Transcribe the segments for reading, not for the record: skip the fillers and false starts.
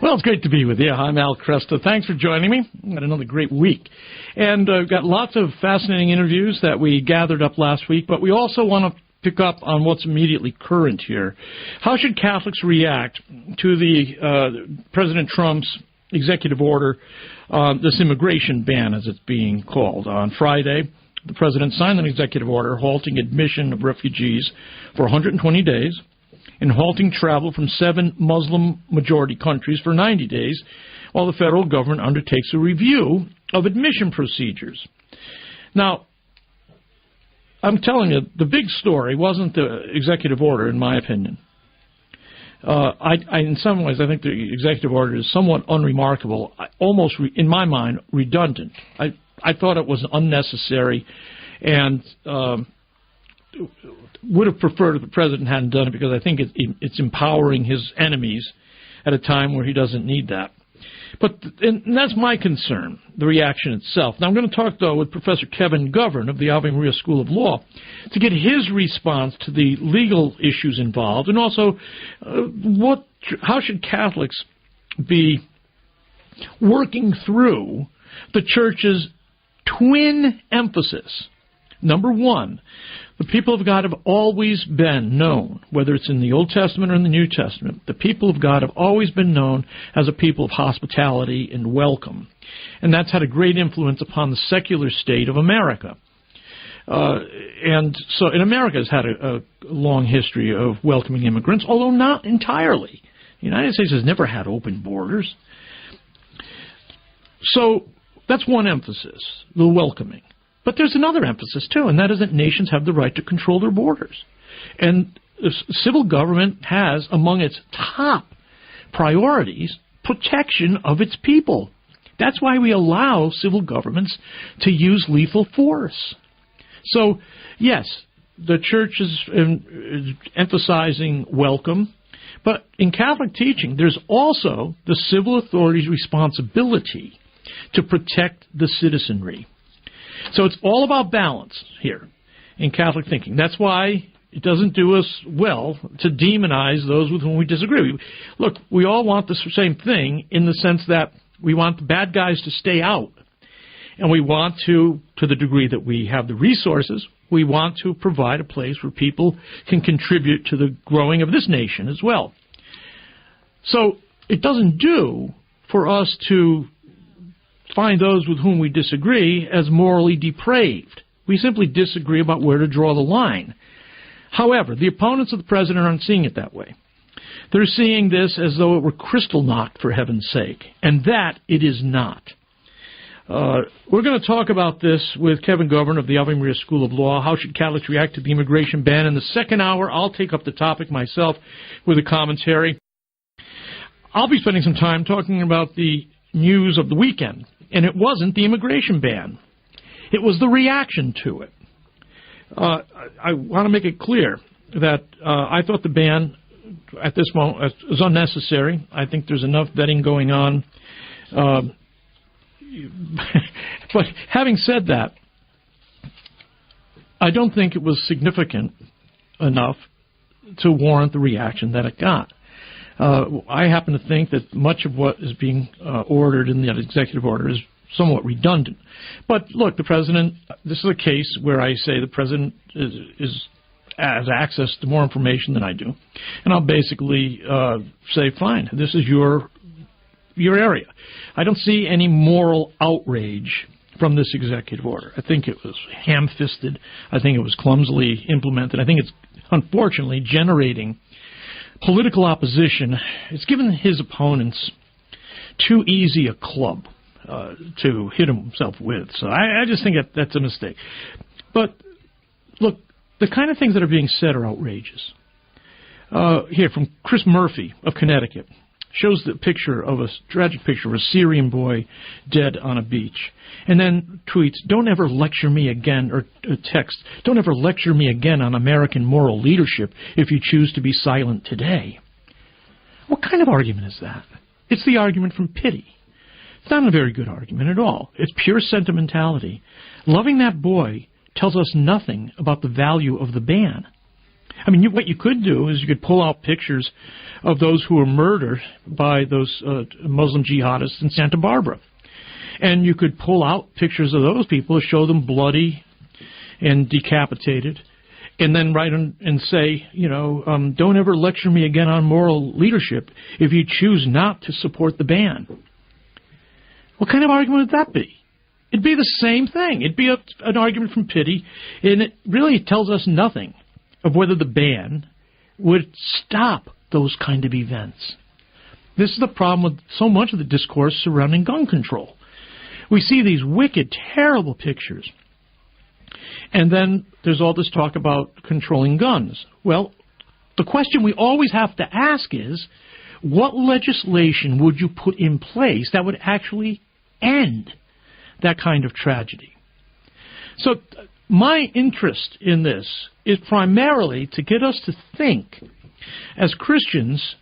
Well, it's great to be with you. I'm Al Kresta. Thanks for joining me. We had another great week. And we've got lots of fascinating interviews that we gathered up last week, but we also want to pick up on what's immediately current here. How should Catholics react to the President Trump's executive order, this immigration ban, as it's being called? On Friday, the President signed an executive order halting admission of refugees for 120 days, and halting travel from 7 Muslim-majority countries for 90 days while the federal government undertakes a review of admission procedures. Now, I'm telling you, the big story wasn't the executive order, in my opinion. In some ways, I think the executive order is somewhat unremarkable, almost, in my mind, redundant. I thought it was unnecessary and would have preferred if the president hadn't done it, because I think it's empowering his enemies at a time where he doesn't need that. And that's my concern, the reaction itself. Now, I'm going to talk, though, with Professor Kevin Govern of the Ave Maria School of Law to get his response to the legal issues involved, and also how should Catholics be working through the Church's twin emphasis. Number one, the people of God have always been known, whether it's in the Old Testament or in the New Testament, the people of God have always been known as a people of hospitality and welcome. And that's had a great influence upon the secular state of America. And America has had a long history of welcoming immigrants, although not entirely. The United States has never had open borders. So that's one emphasis, the welcoming. But there's another emphasis, too, and that is that nations have the right to control their borders. And the civil government has, among its top priorities, protection of its people. That's why we allow civil governments to use lethal force. So, yes, the Church is emphasizing welcome, but in Catholic teaching, there's also the civil authorities' responsibility to protect the citizenry. So it's all about balance here in Catholic thinking. That's why it doesn't do us well to demonize those with whom we disagree. Look, we all want the same thing in the sense that we want the bad guys to stay out. And we want to the degree that we have the resources, we want to provide a place where people can contribute to the growing of this nation as well. So it doesn't do for us to find those with whom we disagree as morally depraved. We simply disagree about where to draw the line. However, the opponents of the president aren't seeing it that way. They're seeing this as though it were crystal knocked, for heaven's sake, and that it is not. We're going to talk about this with Kevin Govern of the Ave Maria School of Law. How should Catholics react to the immigration ban? In the second hour, I'll take up the topic myself with a commentary. I'll be spending some time talking about the news of the weekend. And it wasn't the immigration ban. It was the reaction to it. I want to make it clear that I thought the ban at this moment was unnecessary. I think there's enough vetting going on. But having said that, I don't think it was significant enough to warrant the reaction that it got. I happen to think that much of what is being ordered in that executive order is somewhat redundant. But look, the president, this is a case where I say the president has access to more information than I do. And I'll basically say, fine, this is your area. I don't see any moral outrage from this executive order. I think it was ham-fisted. I think it was clumsily implemented. I think it's, unfortunately, generating political opposition. It's given his opponents too easy a club to hit himself with. So I just think that's a mistake. But look, the kind of things that are being said are outrageous. Here, from Chris Murphy of Connecticut, shows the picture of a tragic picture of a Syrian boy dead on a beach. And then tweets, don't ever lecture me again, or text, don't ever lecture me again on American moral leadership if you choose to be silent today. What kind of argument is that? It's the argument from pity. It's not a very good argument at all. It's pure sentimentality. Loving that boy tells us nothing about the value of the ban. I mean, what you could do is you could pull out pictures of those who were murdered by those Muslim jihadists in Santa Barbara. And you could pull out pictures of those people, show them bloody and decapitated, and then write and say, don't ever lecture me again on moral leadership if you choose not to support the ban. What kind of argument would that be? It'd be the same thing. It'd be an argument from pity, and it really tells us nothing of whether the ban would stop those kind of events. This is the problem with so much of the discourse surrounding gun control. We see these wicked, terrible pictures, and then there's all this talk about controlling guns. Well, the question we always have to ask is, what legislation would you put in place that would actually end that kind of tragedy? So my interest in this is primarily to get us to think as Christians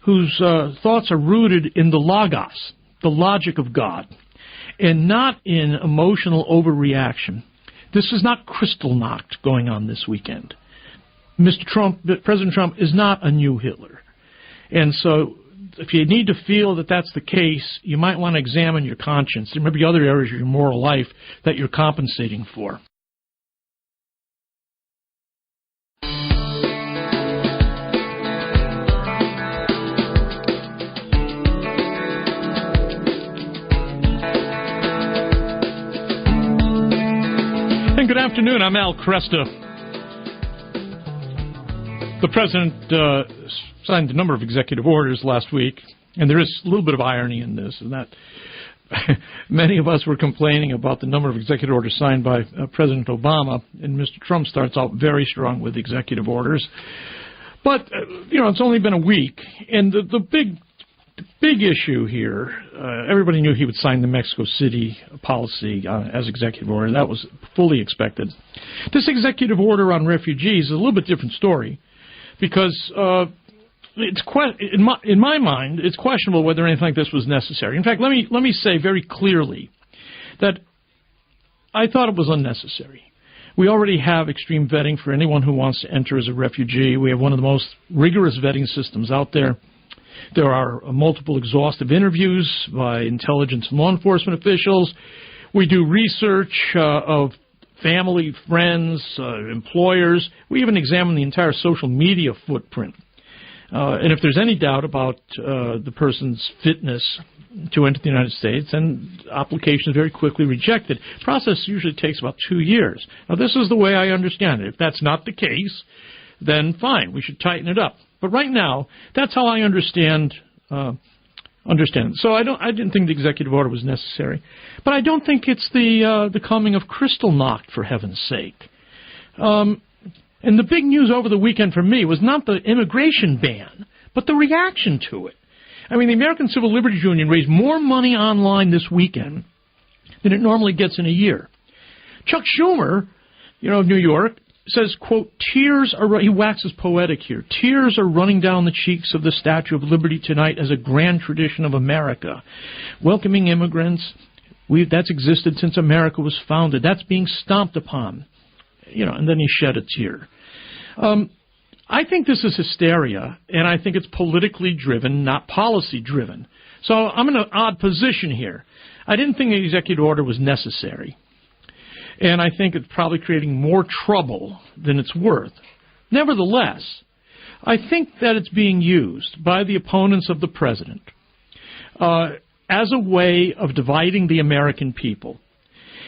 whose thoughts are rooted in the logos, the logic of God, and not in emotional overreaction. This is not Kristallnacht going on this weekend. President Trump is not a new Hitler. And so if you need to feel that that's the case, you might want to examine your conscience. There may be other areas of your moral life that you're compensating for. And good afternoon, I'm Al Kresta. The President signed a number of executive orders last week, and there is a little bit of irony in this, and that many of us were complaining about the number of executive orders signed by President Obama, and Mr. Trump starts out very strong with executive orders. But, it's only been a week, and the big issue here, everybody knew he would sign the Mexico City policy as executive order. That was fully expected. This executive order on refugees is a little bit different story, because in my mind, it's questionable whether anything like this was necessary. In fact, let me say very clearly that I thought it was unnecessary. We already have extreme vetting for anyone who wants to enter as a refugee. We have one of the most rigorous vetting systems out there. There are multiple exhaustive interviews by intelligence and law enforcement officials. We do research of family, friends, employers. We even examine the entire social media footprint. And if there's any doubt about the person's fitness to enter the United States, then application is very quickly rejected. The process usually takes about 2 years. Now, this is the way I understand it. If that's not the case, then fine, we should tighten it up. But right now, that's how I understand it. So I didn't think the executive order was necessary. But I don't think it's the coming of Kristallnacht, for heaven's sake. And the big news over the weekend for me was not the immigration ban, but the reaction to it. I mean, the American Civil Liberties Union raised more money online this weekend than it normally gets in a year. Chuck Schumer, of New York, says, quote, he waxes poetic here, tears are running down the cheeks of the Statue of Liberty tonight as a grand tradition of America. Welcoming immigrants, that's existed since America was founded. That's being stomped upon. And then he shed a tear. I think this is hysteria, and I think it's politically driven, not policy driven. So I'm in an odd position here. I didn't think the executive order was necessary. And I think it's probably creating more trouble than it's worth. Nevertheless, I think that it's being used by the opponents of the president as a way of dividing the American people.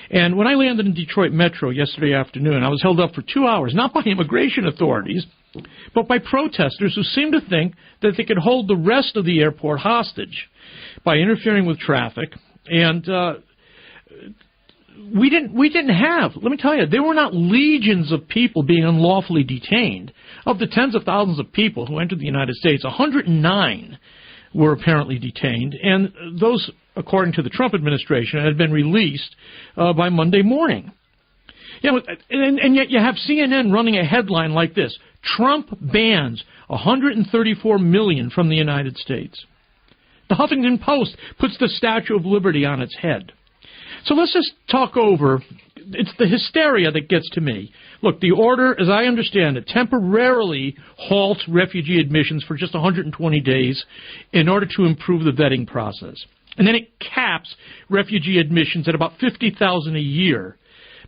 And when I landed in Detroit Metro yesterday afternoon, I was held up for 2 hours, not by immigration authorities, but by protesters who seemed to think that they could hold the rest of the airport hostage by interfering with traffic. And we didn't have, let me tell you, there were not legions of people being unlawfully detained. Of the tens of thousands of people who entered the United States, 109 were apparently detained, and those, according to the Trump administration, had been released by Monday morning. And yet you have CNN running a headline like this: Trump bans 134 million from the United States. The Huffington Post puts the Statue of Liberty on its head. So let's just talk over it's the hysteria that gets to me. Look, the order, as I understand it, temporarily halts refugee admissions for just 120 days in order to improve the vetting process. And then it caps refugee admissions at about 50,000 a year.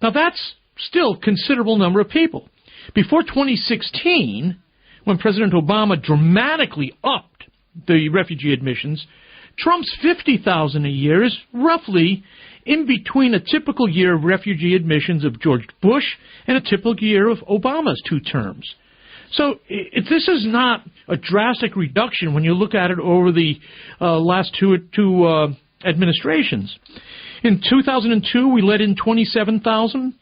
Now, that's still a considerable number of people. Before 2016, when President Obama dramatically upped the refugee admissions, Trump's 50,000 a year is roughly in between a typical year of refugee admissions of George Bush and a typical year of Obama's 2 terms. So this is not a drastic reduction when you look at it over the last two administrations. In 2002, we let in 27,000.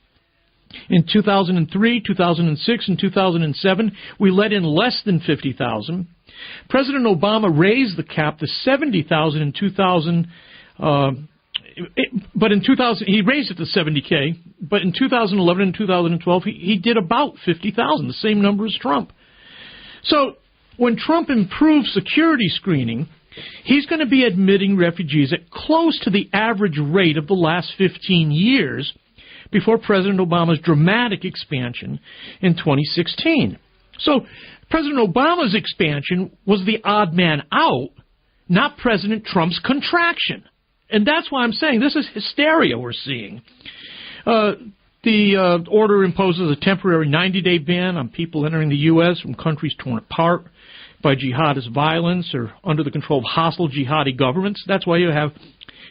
In 2003, 2006, and 2007, we let in less than 50,000. President Obama raised the cap to 70,000 in 2000. But in 2000, he raised it to 70K. But in 2011 and 2012, he did about 50,000, the same number as Trump. So when Trump improves security screening, he's going to be admitting refugees at close to the average rate of the last 15 years before President Obama's dramatic expansion in 2016. So President Obama's expansion was the odd man out, not President Trump's contraction. And that's why I'm saying this is hysteria we're seeing. The order imposes a temporary 90-day ban on people entering the U.S. from countries torn apart by jihadist violence or under the control of hostile jihadi governments. That's why you have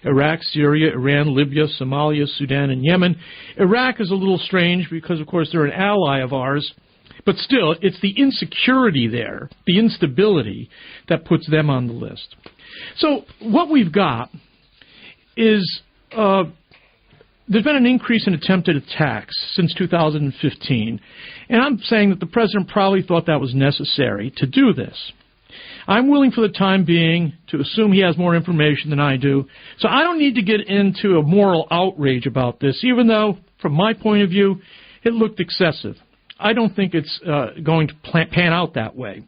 Iraq, Syria, Iran, Libya, Somalia, Sudan, and Yemen. Iraq is a little strange because, of course, they're an ally of ours. But still, it's the insecurity there, the instability, that puts them on the list. So what we've got is there's been an increase in attempted attacks since 2015. And I'm saying that the president probably thought that was necessary to do this. I'm willing for the time being to assume he has more information than I do. So I don't need to get into a moral outrage about this, even though, from my point of view, it looked excessive. I don't think it's going to pan out that way.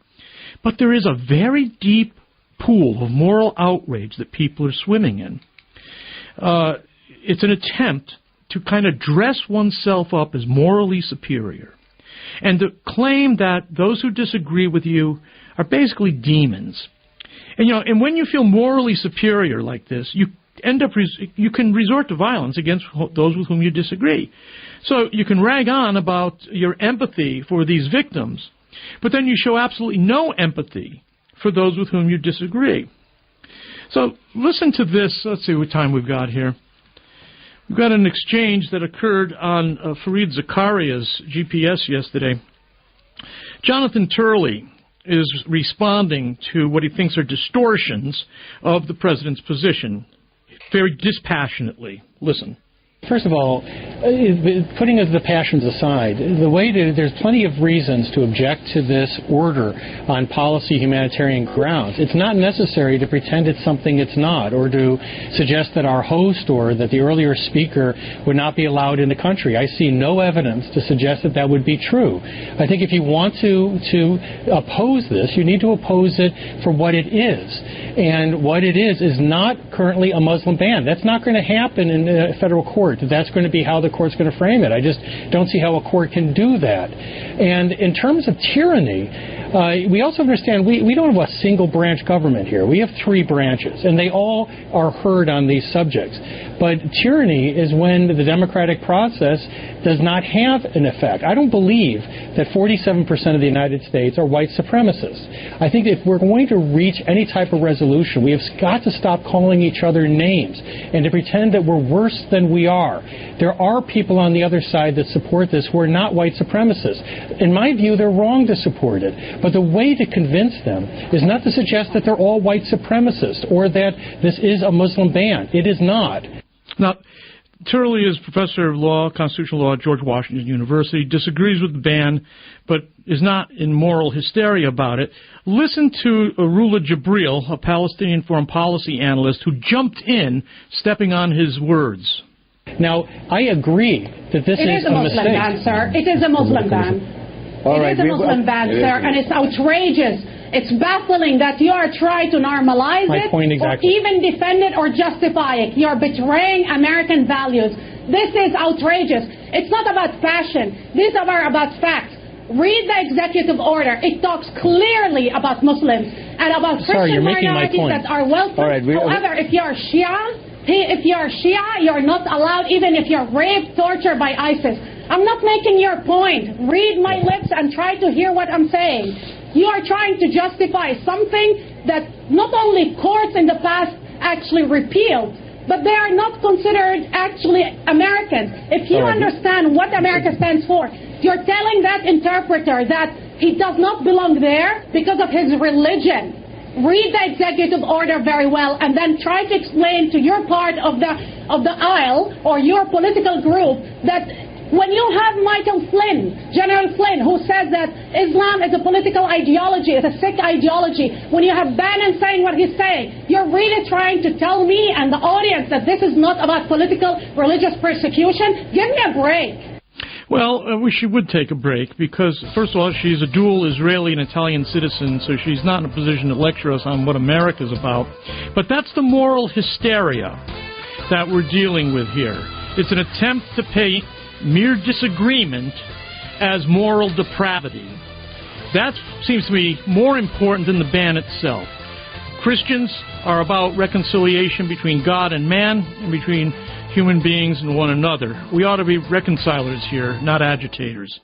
But there is a very deep pool of moral outrage that people are swimming in. It's an attempt to kind of dress oneself up as morally superior and to claim that those who disagree with you are basically demons. And, and when you feel morally superior like this, you can resort to violence against those with whom you disagree. So you can rag on about your empathy for these victims, but then you show absolutely no empathy for those with whom you disagree. So listen to this. Let's see what time we've got here. We've got an exchange that occurred on Fareed Zakaria's GPS yesterday. Jonathan Turley is responding to what he thinks are distortions of the president's position, very dispassionately. Listen. First of all, putting the passions aside, there's plenty of reasons to object to this order on policy humanitarian grounds. It's not necessary to pretend it's something it's not, or to suggest that our host or that the earlier speaker would not be allowed in the country. I see no evidence to suggest that that would be true. I think if you want to oppose this, you need to oppose it for what it is. And what it is not currently a Muslim ban. That's not going to happen in a federal court. That's going to be how the court's going to frame it. I just don't see how a court can do that. And in terms of tyranny, we also understand we don't have a single branch government here. We have 3 branches, and they all are heard on these subjects. But tyranny is when the democratic process does not have an effect. I don't believe that 47% of the United States are white supremacists. I think if we're going to reach any type of resolution, we have got to stop calling each other names and to pretend that we're worse than we are. There are people on the other side that support this who are not white supremacists. In my view, they're wrong to support it. But the way to convince them is not to suggest that they're all white supremacists or that this is a Muslim ban. It is not. Now, Turley is professor of law, constitutional law at George Washington University, disagrees with the ban, but is not in moral hysteria about it. Listen to Arula Jibril, a Palestinian foreign policy analyst who jumped in, stepping on his words. Now, I agree that this is a Muslim ban, sir. It is a Muslim ban. It is a Muslim ban, sir, and it's outrageous It's baffling that you are trying to normalize My it point exactly. or even defend it or justify it. You are betraying American values. This is outrageous. It's not about fashion. These are about facts. Read the executive order. It talks clearly about Muslims and about Christian minorities that are welcome. Right, However, if you're Shia, you're not allowed, even if you're raped, tortured by ISIS. I'm not making your point. Read my lips and try to hear what I'm saying. You are trying to justify something that not only courts in the past actually repealed, but they are not considered actually Americans. If you understand what America stands for, you're telling that interpreter that he does not belong there because of his religion. Read the executive order very well and then try to explain to your part of the aisle or your political group that when you have Michael Flynn, General Flynn, who says that Islam is a political ideology, it's a sick ideology, when you have Bannon saying what he's saying, you're really trying to tell me and the audience that this is not about political religious persecution? Give me a break. Well, I wish she would take a break because, first of all, she's a dual Israeli and Italian citizen, so she's not in a position to lecture us on what America's about. But that's the moral hysteria that we're dealing with here. It's an attempt to paint mere disagreement as moral depravity. That seems to me more important than the ban itself. Christians are about reconciliation between God and man and between human beings and one another. We ought to be reconcilers here, not agitators.